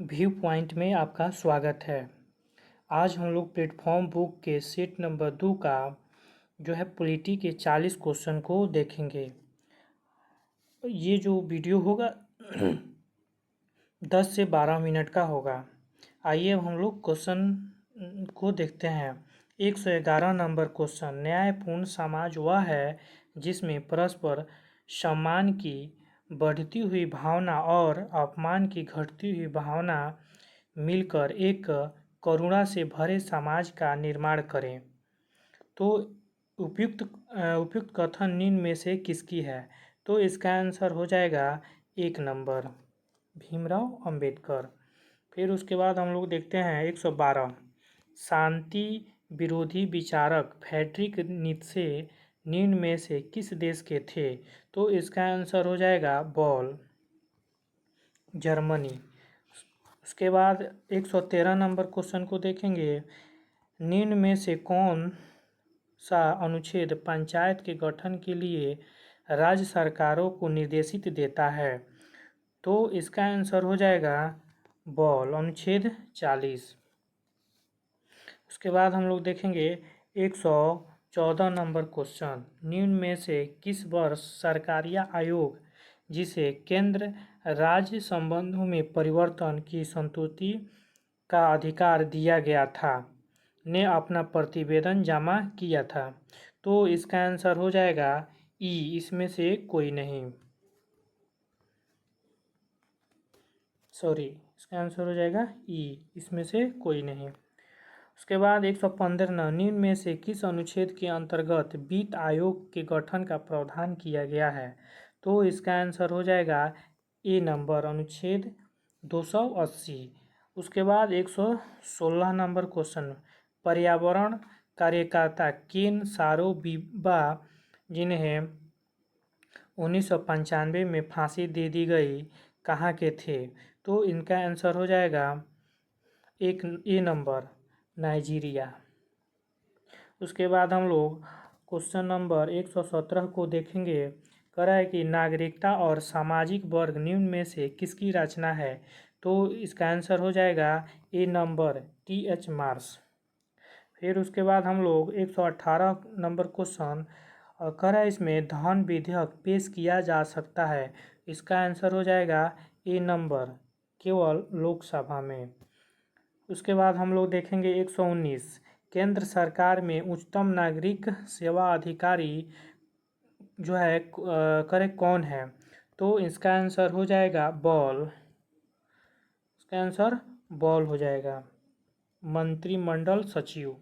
View point में आपका स्वागत है। आज हम लोग प्लेटफॉर्म बुक के सेट नंबर 2 का जो है पॉलिटी के 40 क्वेश्चन को देखेंगे। ये जो वीडियो होगा 10 से 12 मिनट का होगा। आइए अब हम लोग क्वेश्चन को देखते हैं। 111 नंबर क्वेश्चन, न्यायपूर्ण समाज वह है जिसमें परस्पर सम्मान की बढ़ती हुई भावना और अपमान की घटती हुई भावना मिलकर एक करुणा से भरे समाज का निर्माण करें। तो उपयुक्त कथन निम्न में से किसकी है? तो इसका आंसर हो जाएगा 1 नंबर, भीमराव अंबेडकर। फिर उसके बाद हम लोग देखते हैं 112, शांति विरोधी विचारक फ्रेडरिक नीत्शे निम्न में से किस देश के थे? तो इसका आंसर हो जाएगा बॉल, जर्मनी। उसके बाद 113 नंबर क्वेश्चन को देखेंगे। निम्न में से कौन सा अनुच्छेद पंचायत के गठन के लिए राज्य सरकारों को निर्देशित देता है? तो इसका आंसर हो जाएगा बॉल, अनुच्छेद 40। उसके बाद हम लोग देखेंगे 114 नंबर क्वेश्चन, निम्न में से किस वर्ष सरकारी आयोग जिसे केंद्र राज्य संबंधों में परिवर्तन की संतुष्टि का अधिकार दिया गया था ने अपना प्रतिवेदन जमा किया था? तो इसका आंसर हो जाएगा ई, इसमें से कोई नहीं, इसका आंसर हो जाएगा ई, इसमें से कोई नहीं। उसके बाद 115, निम्न में से किस अनुच्छेद के अंतर्गत वित्त आयोग के गठन का प्रावधान किया गया है? तो इसका आंसर हो जाएगा ए नंबर, अनुच्छेद 280। उसके बाद 116 नंबर क्वेश्चन, पर्यावरण कार्यकर्ता केन सारो बीबा जिन्हें 1995 में फांसी दे दी गई कहाँ के थे? तो इनका आंसर हो जाएगा एक ए नंबर, नाइजीरिया। उसके बाद हम लोग क्वेश्चन नंबर 117 को देखेंगे। कह रहा है कि नागरिकता और सामाजिक वर्ग निम्न में से किसकी रचना है? तो इसका आंसर हो जाएगा ए नंबर, टी.एच. मार्श। फिर उसके बाद हम लोग 118 नंबर क्वेश्चन कह रहा है इसमें धन विधेयक पेश किया जा सकता है। इसका आंसर हो जाएगा ए नंबर, केवल लोकसभा में। उसके बाद हम लोग देखेंगे 119, केंद्र सरकार में उच्चतम नागरिक सेवा अधिकारी जो है करे कौन है? तो इसका आंसर हो जाएगा बॉल, इसका आंसर बॉल हो जाएगा, मंत्रिमंडल सचिव।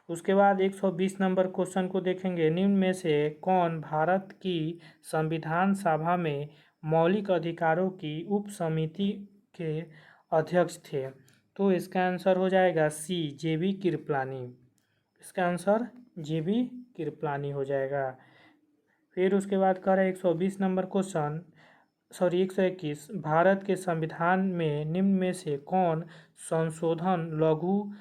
उसके बाद 120 नंबर क्वेश्चन को देखेंगे। निम्न में से कौन भारत की संविधान सभा में मौलिक अधिकारों की उप समिति के अध्यक्ष थे? तो इसका आंसर हो जाएगा सी, जे.बी. कृपलानी। इसका आंसर जे.बी. कृपलानी हो जाएगा। फिर उसके बाद कह रहे 120 नंबर क्वेश्चन 121, भारत के संविधान में निम्न में से कौन संशोधन लघु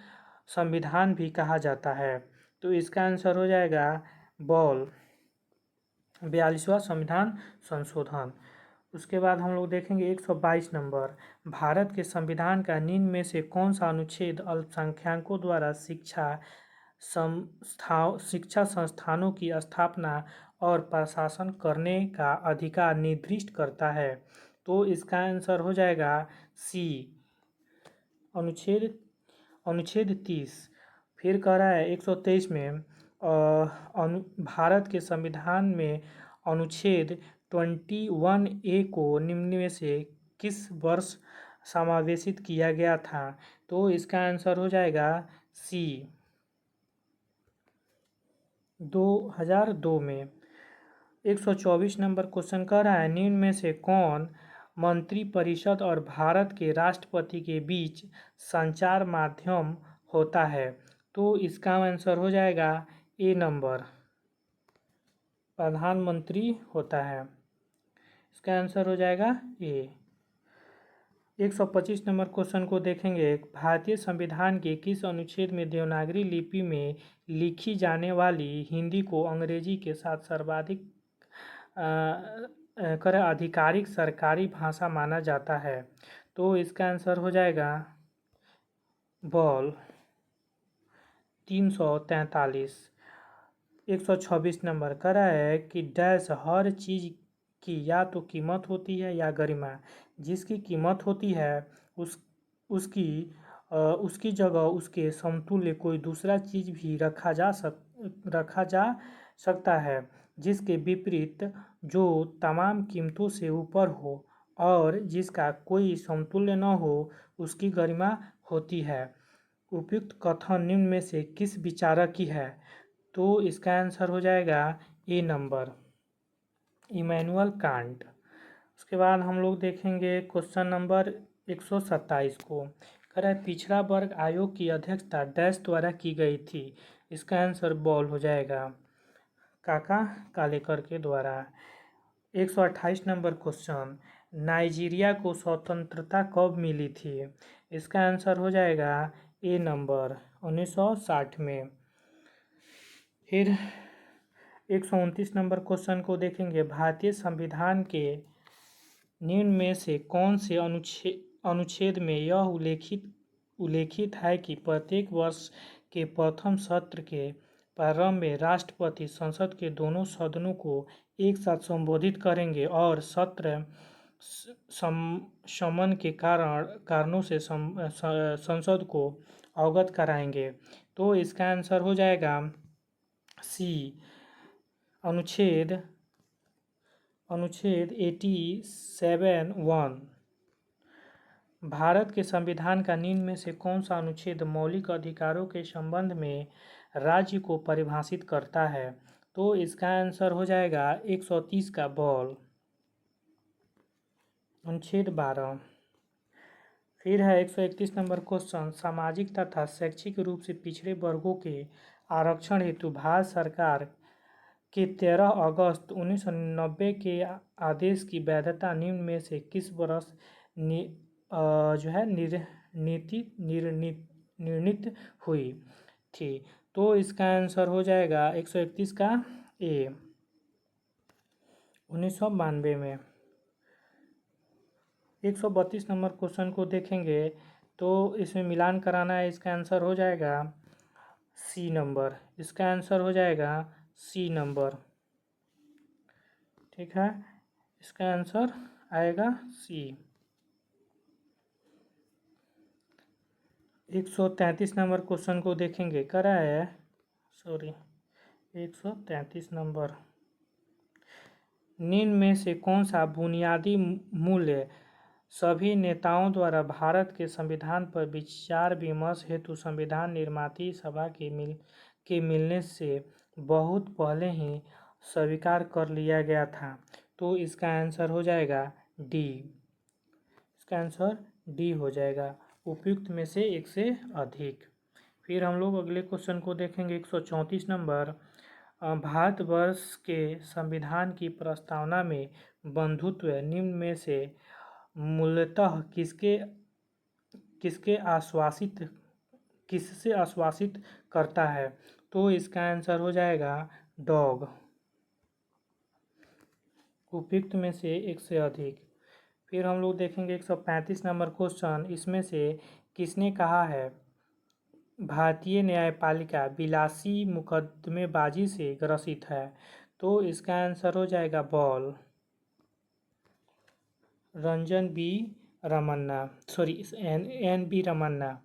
संविधान भी कहा जाता है? तो इसका आंसर हो जाएगा बॉल, 42वां संविधान संशोधन। उसके बाद हम लोग देखेंगे 122 नंबर, भारत के संविधान का निम्न में से कौन सा अनुच्छेद अल्पसंख्यकों द्वारा शिक्षा संस्थानों की स्थापना और प्रशासन करने का अधिकार निर्दिष्ट करता है? तो इसका आंसर हो जाएगा सी, अनुच्छेद 30। फिर कह रहा है 123 में भारत के संविधान में अनुच्छेद 21A को निम्न में से किस वर्ष समावेशित किया गया था? तो इसका आंसर हो जाएगा सी, 2002 में। 124 नंबर क्वेश्चन कह रहा है निम्न में से कौन मंत्रिपरिषद और भारत के राष्ट्रपति के बीच संचार माध्यम होता है? तो इसका आंसर हो जाएगा ए नंबर, प्रधानमंत्री होता है। इसका आंसर हो जाएगा ए। 125 नंबर क्वेश्चन को देखेंगे। भारतीय संविधान के किस अनुच्छेद में देवनागरी लिपि में लिखी जाने वाली हिंदी को अंग्रेजी के साथ सर्वाधिक आधिकारिक सरकारी भाषा माना जाता है? तो इसका आंसर हो जाएगा बॉल 343। 126 नंबर करा है कि डैश हर चीज़ की या तो कीमत होती है या गरिमा। जिसकी कीमत होती है उस उसकी उसकी जगह उसके समतुल्य कोई दूसरा चीज़ भी रखा जा सकता है। जिसके विपरीत जो तमाम कीमतों से ऊपर हो और जिसका कोई समतुल्य न हो उसकी गरिमा होती है। उपयुक्त कथन निम्न में से किस विचारक की है? तो इसका आंसर हो जाएगा ए नंबर, इमैनुअल कांट। उसके बाद हम लोग देखेंगे क्वेश्चन नंबर 127 को। कह रहा है पिछड़ा वर्ग आयोग की अध्यक्षता डैश द्वारा की गई थी। इसका आंसर बॉल हो जाएगा, काका कालेकर के द्वारा। 128 नंबर क्वेश्चन, नाइजीरिया को स्वतंत्रता कब मिली थी? इसका आंसर हो जाएगा ए नंबर, 1960 में। फिर 129 नंबर क्वेश्चन को देखेंगे, भारतीय संविधान के निम्न में से कौन से अनुच्छेद में यह उल्लेखित है कि प्रत्येक वर्ष के प्रथम सत्र के प्रारंभ में राष्ट्रपति संसद के दोनों सदनों को एक साथ संबोधित करेंगे और सत्र शमन के कारणों से संसद को अवगत कराएंगे। तो इसका आंसर हो जाएगा सी, अनुच्छेद 87(1). भारत के संविधान का निम्न में से कौन सा अनुच्छेद मौलिक अधिकारों के संबंध में राज्य को परिभाषित करता है? तो इसका आंसर हो जाएगा 130 का बॉल, अनुच्छेद 12। फिर है 131 नंबर क्वेश्चन, सामाजिक तथा शैक्षिक रूप से पिछड़े वर्गों के आरक्षण हेतु भारत सरकार के 13 अगस्त 1990 के आदेश की वैधता निम्न में से किस वर्ष निर्णित हुई थी? तो इसका आंसर हो जाएगा 131 का ए, 1992 में। 132 नंबर क्वेश्चन को देखेंगे तो इसमें मिलान कराना है। इसका आंसर हो जाएगा सी नंबर, इसका आंसर हो जाएगा सी नंबर, ठीक है, इसका आंसर आएगा सी। 133 नंबर क्वेश्चन को देखेंगे, करा है 133 नंबर, निम्न में से कौन सा बुनियादी मूल्य सभी नेताओं द्वारा भारत के संविधान पर विचार विमर्श हेतु संविधान निर्माती सभा के मिलने से बहुत पहले ही स्वीकार कर लिया गया था? तो इसका आंसर हो जाएगा डी, इसका आंसर डी हो जाएगा, उपयुक्त में से एक से अधिक। फिर हम लोग अगले क्वेश्चन को देखेंगे 134 नंबर, भारतवर्ष के संविधान की प्रस्तावना में बंधुत्व निम्न में से मूलतः किससे आश्वासित करता है? तो इसका आंसर हो जाएगा डॉग, उपयुक्त में से एक से अधिक। फिर हम लोग देखेंगे 135 नंबर क्वेश्चन, इसमें से किसने कहा है भारतीय न्यायपालिका विलासी मुकदमेबाजी से ग्रसित है? तो इसका आंसर हो जाएगा ball, Ranjan B Ramanna, N B Ramanna.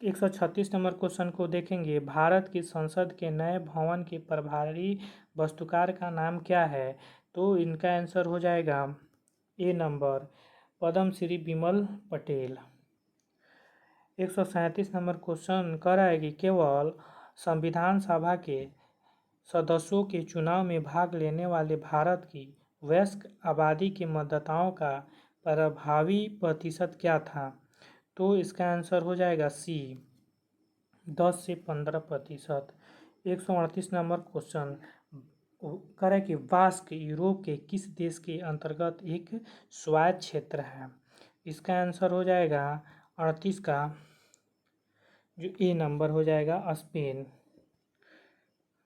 136 number question को देखेंगे, भारत की संसद के नए भवन के प्रभारी वास्तुकार का नाम क्या है? तो इनका आंसर हो जाएगा ए नंबर, पद्म श्री विमल पटेल। 137 नंबर क्वेश्चन कर रहा है कि केवल संविधान सभा के सदस्यों के चुनाव में भाग लेने वाले भारत की वयस्क आबादी के मतदाताओं का प्रभावी प्रतिशत क्या था? तो इसका आंसर हो जाएगा सी, 10 से 15%। 138 नंबर क्वेश्चन करे कि बास्क यूरोप के किस देश के अंतर्गत एक स्वायत्त क्षेत्र है? इसका आंसर हो जाएगा 38 का जो ए नंबर हो जाएगा, स्पेन।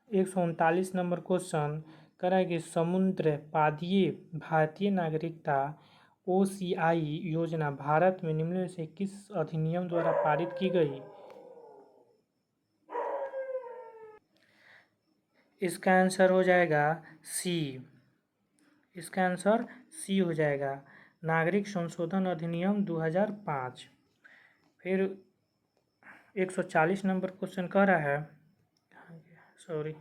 139 नंबर क्वेश्चन करे कि समुद्र पादीय भारतीय नागरिकता OCI योजना भारत में निम्न में से किस अधिनियम द्वारा पारित की गई? इसका आंसर हो जाएगा सी। इसका आंसर सी हो जाएगा, नागरिक संशोधन अधिनियम 2005। फिर 140 नंबर क्वेश्चन कह रहा है, सॉरी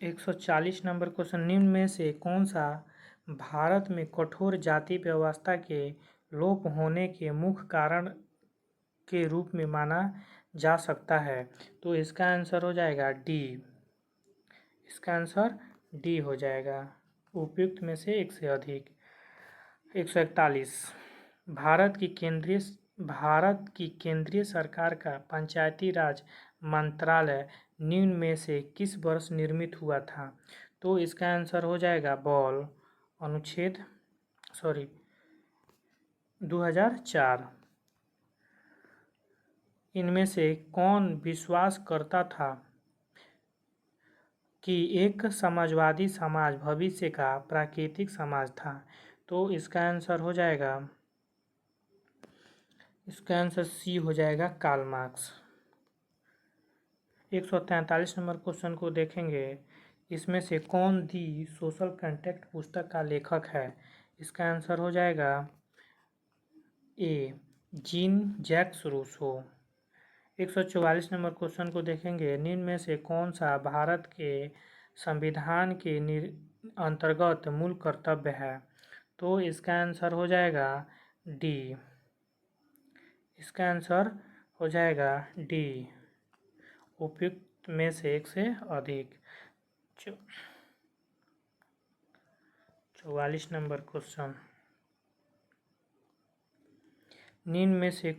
140 नंबर क्वेश्चन, निम्न में से कौन सा भारत में कठोर जाति व्यवस्था के लोप होने के मुख्य कारण के रूप में माना जा सकता है? तो इसका आंसर हो जाएगा डी। इसका आंसर डी हो जाएगा, उपयुक्त में से एक से अधिक। 141, भारत की केंद्रीय सरकार का पंचायती राज मंत्रालय निम्न में से किस वर्ष निर्मित हुआ था? तो इसका आंसर हो जाएगा बॉल अनुच्छेद 2004। इनमें से कौन विश्वास करता था कि एक समाजवादी समाज भविष्य का प्राकृतिक समाज था? तो इसका आंसर हो जाएगा, इसका आंसर सी हो जाएगा, कार्ल मार्क्स। 143 नंबर क्वेश्चन को देखेंगे, इसमें से कौन दी सोशल कॉन्ट्रैक्ट पुस्तक का लेखक है? इसका आंसर हो जाएगा A, Jean Jacques Rousseau. 144 number question को देखेंगे, निम्न में से कौन सा भारत के संविधान के अंतर्गत मूल कर्तव्य है? तो इसका आंसर हो जाएगा डी। इसका आंसर हो जाएगा डी, उपयुक्त में से एक से अधिक। 44 नंबर क्वेश्चन, निम्न में से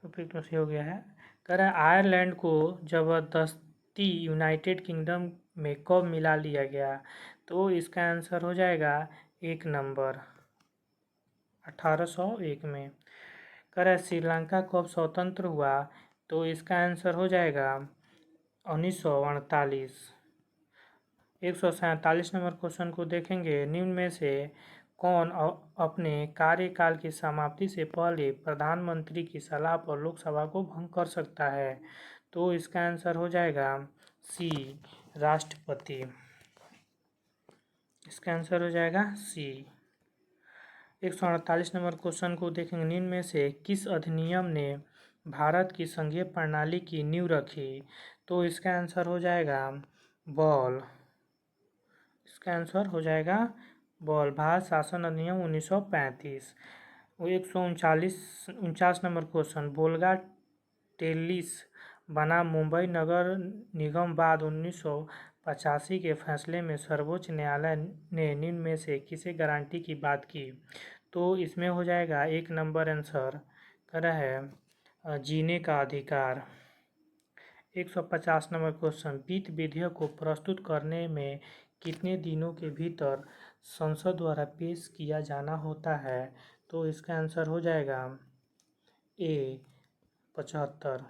उपयुक्त में से हो गया है, कह रहा है आयरलैंड को जबरदस्ती यूनाइटेड किंगडम में कब मिला लिया गया? तो इसका आंसर हो जाएगा एक नंबर, 1801 में। कह रहा है श्रीलंका कब स्वतंत्र हुआ? तो इसका आंसर हो जाएगा 1948। 147 नंबर क्वेश्चन को देखेंगे, निम्न में से कौन अपने कार्यकाल की समाप्ति से पहले प्रधानमंत्री की सलाह पर लोकसभा को भंग कर सकता है? तो इसका आंसर हो जाएगा सी, राष्ट्रपति। इसका आंसर हो जाएगा सी। 148 नंबर क्वेश्चन को देखेंगे, निम्न में से किस अधिनियम ने भारत की संघीय प्रणाली की नींव रखी? तो इसका आंसर हो जाएगा बॉल। इसका आंसर हो जाएगा बॉल, भारत शासन अधिनियम 1935। 149 नंबर क्वेश्चन, बोलगा टेलिस बना मुंबई नगर निगम बाद 1985 के फैसले में सर्वोच्च न्यायालय ने निम्न में से किसे गारंटी की बात की? तो इसमें हो जाएगा एक नंबर आंसर, कर रहा है जीने का अधिकार। 150 नंबर क्वेश्चन, वित्त विधेयक को प्रस्तुत करने में कितने दिनों के भीतर संसद द्वारा पेश किया जाना होता है? तो इसका आंसर हो जाएगा ए, 75।